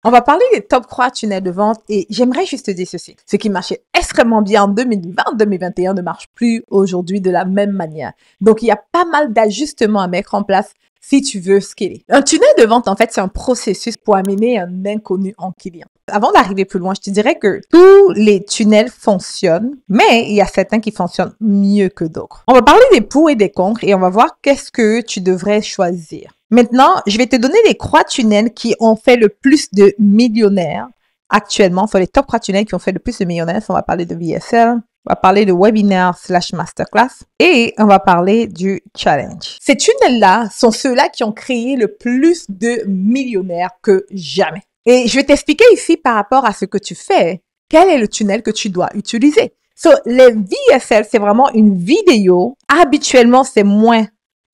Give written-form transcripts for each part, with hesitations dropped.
On va parler des top 3 tunnels de vente et j'aimerais juste te dire ceci. Ce qui marchait extrêmement bien en 2020-2021 ne marche plus aujourd'hui de la même manière. Donc, il y a pas mal d'ajustements à mettre en place si tu veux scaler. Un tunnel de vente, en fait, c'est un processus pour amener un inconnu en client. Avant d'arriver plus loin, je te dirais que tous les tunnels fonctionnent, mais il y a certains qui fonctionnent mieux que d'autres. On va parler des pour et des contre et on va voir qu'est-ce que tu devrais choisir. Maintenant, je vais te donner les 3 tunnels qui ont fait le plus de millionnaires actuellement. Enfin, les top 3 tunnels qui ont fait le plus de millionnaires. On va parler de VSL, on va parler de webinaire / masterclass et on va parler du challenge. Ces tunnels-là sont ceux-là qui ont créé le plus de millionnaires que jamais. Et je vais t'expliquer ici par rapport à ce que tu fais, quel est le tunnel que tu dois utiliser. So, les VSL, c'est vraiment une vidéo. Habituellement, c'est moins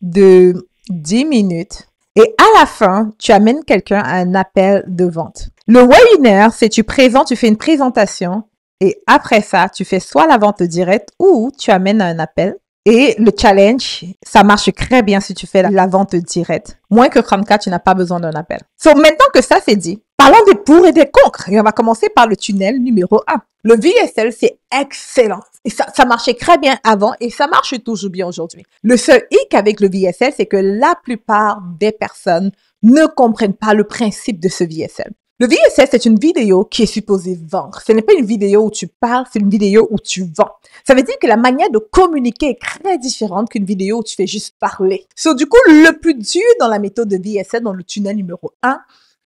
de 10 minutes. Et à la fin, tu amènes quelqu'un à un appel de vente. Le webinaire, c'est tu fais une présentation et après ça, tu fais soit la vente directe ou tu amènes à un appel. Et le challenge, ça marche très bien si tu fais la vente directe. Moins que 34, tu n'as pas besoin d'un appel. So, maintenant que ça c'est dit, parlons des pour et des contre. Et on va commencer par le tunnel numéro 1. Le VSL, c'est excellent. Et ça marchait très bien avant et ça marche toujours bien aujourd'hui. Le seul hic avec le VSL, c'est que la plupart des personnes ne comprennent pas le principe de ce VSL. Le VSL, c'est une vidéo qui est supposée vendre. Ce n'est pas une vidéo où tu parles, c'est une vidéo où tu vends. Ça veut dire que la manière de communiquer est très différente qu'une vidéo où tu fais juste parler. So, du coup, le plus dur dans la méthode de VSL, dans le tunnel numéro 1,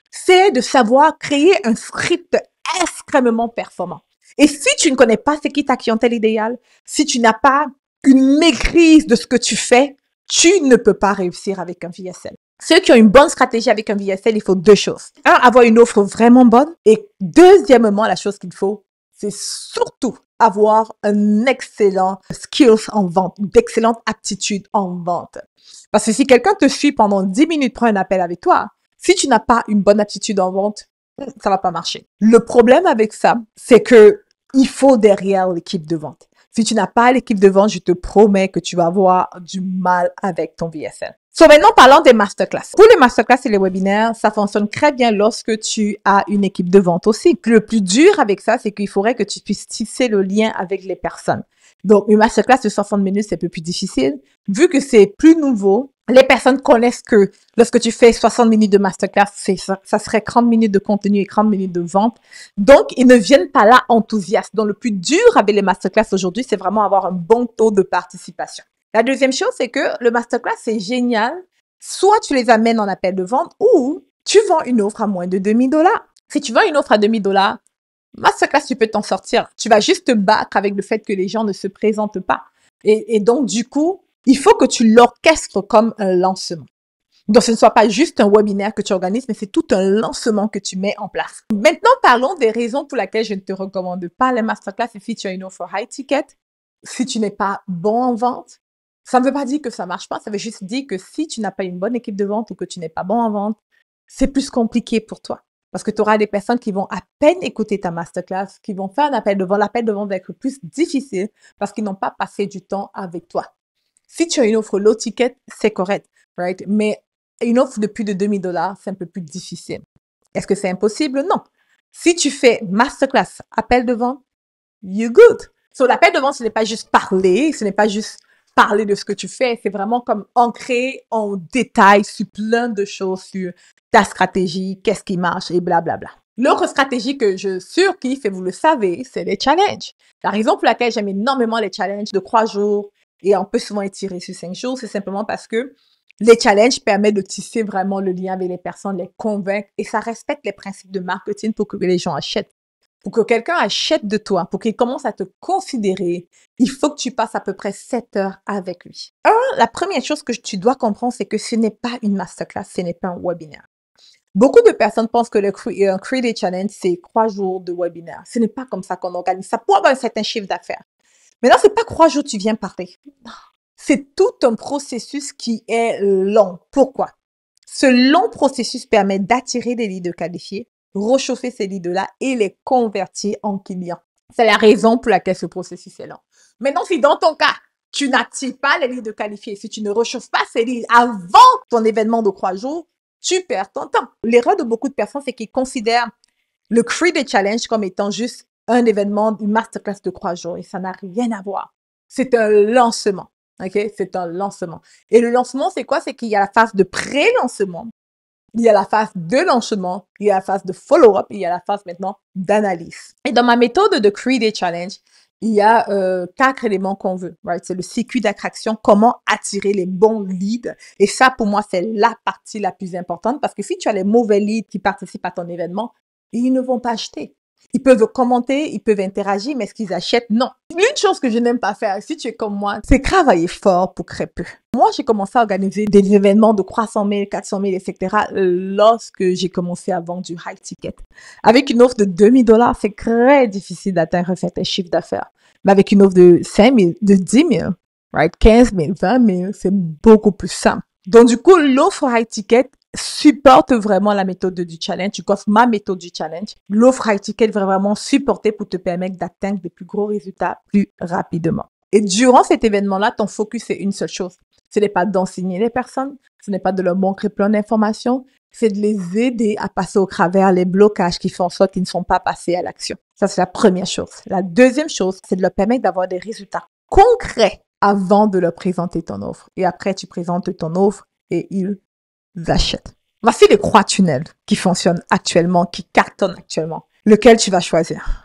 c'est de savoir créer un script extrêmement performant. Et si tu ne connais pas c'est qui ta clientèle idéale, si tu n'as pas une maîtrise de ce que tu fais, tu ne peux pas réussir avec un VSL. Ceux qui ont une bonne stratégie avec un VSL, il faut 2 choses. Un, avoir une offre vraiment bonne. Et deuxièmement, la chose qu'il faut, c'est surtout avoir un excellent skills en vente, d'excellentes aptitudes en vente. Parce que si quelqu'un te suit pendant 10 minutes, prend un appel avec toi, si tu n'as pas une bonne aptitude en vente, ça va pas marcher. Le problème avec ça, c'est que il faut derrière l'équipe de vente. Si tu n'as pas l'équipe de vente, je te promets que tu vas avoir du mal avec ton VSL. So, maintenant, parlons des masterclass. Pour les masterclass et les webinaires, ça fonctionne très bien lorsque tu as une équipe de vente aussi. Le plus dur avec ça, c'est qu'il faudrait que tu puisses tisser le lien avec les personnes. Donc, une masterclass de 60 minutes, c'est un peu plus difficile. Vu que c'est plus nouveau, les personnes connaissent que lorsque tu fais 60 minutes de masterclass, ça serait 30 minutes de contenu et 30 minutes de vente. Donc, ils ne viennent pas là enthousiastes. Donc, le plus dur avec les masterclass aujourd'hui, c'est vraiment avoir un bon taux de participation. La deuxième chose, c'est que le masterclass, c'est génial. Soit tu les amènes en appel de vente ou tu vends une offre à moins de 2000 $. Si tu vends une offre à 2000 $, masterclass, tu peux t'en sortir. Tu vas juste te battre avec le fait que les gens ne se présentent pas. Et donc, du coup, il faut que tu l'orchestres comme un lancement. Donc, ce ne soit pas juste un webinaire que tu organises, mais c'est tout un lancement que tu mets en place. Maintenant, parlons des raisons pour lesquelles je ne te recommande pas les masterclass. Et si tu as une offre high ticket, si tu n'es pas bon en vente, ça ne veut pas dire que ça marche pas. Ça veut juste dire que si tu n'as pas une bonne équipe de vente ou que tu n'es pas bon en vente, c'est plus compliqué pour toi. Parce que tu auras des personnes qui vont à peine écouter ta masterclass, qui vont faire un appel de vente. L'appel de vente va être plus difficile parce qu'ils n'ont pas passé du temps avec toi. Si tu as une offre low ticket, c'est correct, right? Mais une offre de plus de 2000 $, c'est un peu plus difficile. Est-ce que c'est impossible? Non. Si tu fais masterclass, appel de vente, you're good. So, l'appel de vente, ce n'est pas juste parler, ce n'est pas juste parler de ce que tu fais, c'est vraiment comme ancrer en détail sur plein de choses, sur ta stratégie, qu'est-ce qui marche et blablabla. L'autre stratégie que je surkiffe, et vous le savez, c'est les challenges. La raison pour laquelle j'aime énormément les challenges de 3 jours et on peut souvent étirer sur 5 jours, c'est simplement parce que les challenges permettent de tisser vraiment le lien avec les personnes, les convaincre et ça respecte les principes de marketing pour que les gens achètent. Pour que quelqu'un achète de toi, pour qu'il commence à te considérer, il faut que tu passes à peu près 7 heures avec lui. La première chose que tu dois comprendre, c'est que ce n'est pas une masterclass, ce n'est pas un webinaire. Beaucoup de personnes pensent que le Create Challenge, c'est 3 jours de webinaire. Ce n'est pas comme ça qu'on organise ça pour avoir un certain chiffre d'affaires. Maintenant, c'est pas 3 jours tu viens parler. C'est tout un processus qui est long. Pourquoi? Ce long processus permet d'attirer des leads qualifiés, réchauffer ces leads-là et les convertir en clients. C'est la raison pour laquelle ce processus est long. Maintenant, si dans ton cas, tu n'attires pas les leads qualifiés, si tu ne réchauffes pas ces leads avant ton événement de 3 jours, tu perds ton temps. L'erreur de beaucoup de personnes, c'est qu'ils considèrent le 3-day challenge comme étant juste un événement, une masterclass de 3 jours et ça n'a rien à voir. C'est un lancement. OK? C'est un lancement. Et le lancement, c'est quoi? C'est qu'il y a la phase de pré-lancement, il y a la phase de lancement, il y a la phase de follow-up, il y a la phase maintenant d'analyse. Et dans ma méthode de 3-day challenge, il y a 4 éléments qu'on veut. Right? C'est le circuit d'attraction, comment attirer les bons leads. Et ça, pour moi, c'est la partie la plus importante parce que si tu as les mauvais leads qui participent à ton événement, ils ne vont pas acheter. Ils peuvent commenter, ils peuvent interagir, mais est-ce qu'ils achètent? Non. Une chose que je n'aime pas faire, si tu es comme moi, c'est travailler fort pour très peu. Moi, j'ai commencé à organiser des événements de 300 000, 400 000, etc. lorsque j'ai commencé à vendre du high ticket. Avec une offre de 2 000 $, c'est très difficile d'atteindre certains chiffres d'affaires. Mais avec une offre de 5 000, de 10 000, right? 15 000, 20 000, c'est beaucoup plus simple. Donc, du coup, l'offre high ticket supporte vraiment la méthode du challenge. Tu coffres ma méthode du challenge. L'offre high ticket va vraiment supporter pour te permettre d'atteindre des plus gros résultats plus rapidement. Et durant cet événement-là, ton focus, c'est une seule chose. Ce n'est pas d'enseigner les personnes, ce n'est pas de leur montrer plein d'informations, c'est de les aider à passer au travers les blocages qui font en sorte qu'ils ne sont pas passés à l'action. Ça, c'est la première chose. La deuxième chose, c'est de leur permettre d'avoir des résultats concrets avant de leur présenter ton offre. Et après, tu présentes ton offre et ils achètent. Voici les 3 tunnels qui fonctionnent actuellement, qui cartonnent actuellement. Lequel tu vas choisir?